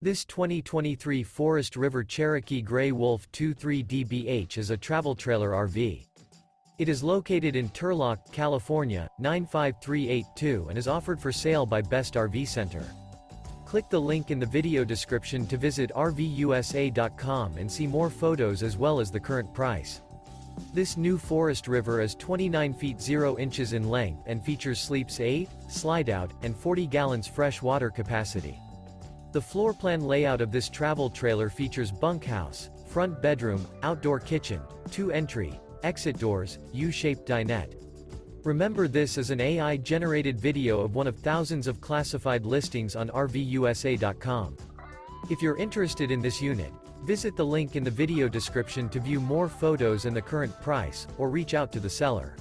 This 2023 Forest River Cherokee Grey Wolf 23DBH is a travel trailer RV. It is located in Turlock, California, 95382 and is offered for sale by Best RV Center. Click the link in the video description to visit RVUSA.com and see more photos as well as the current price. This new Forest River is 29 feet 0 inches in length and features sleeps 8, Slideout, and 40 gallons fresh water capacity. The floor plan layout of this travel trailer features bunkhouse, front bedroom, outdoor kitchen, 2 entry, exit doors, U-shaped dinette. Remember, this is an AI-generated video of one of thousands of classified listings on RVUSA.com. If you're interested in this unit, visit the link in the video description to view more photos and the current price, or reach out to the seller.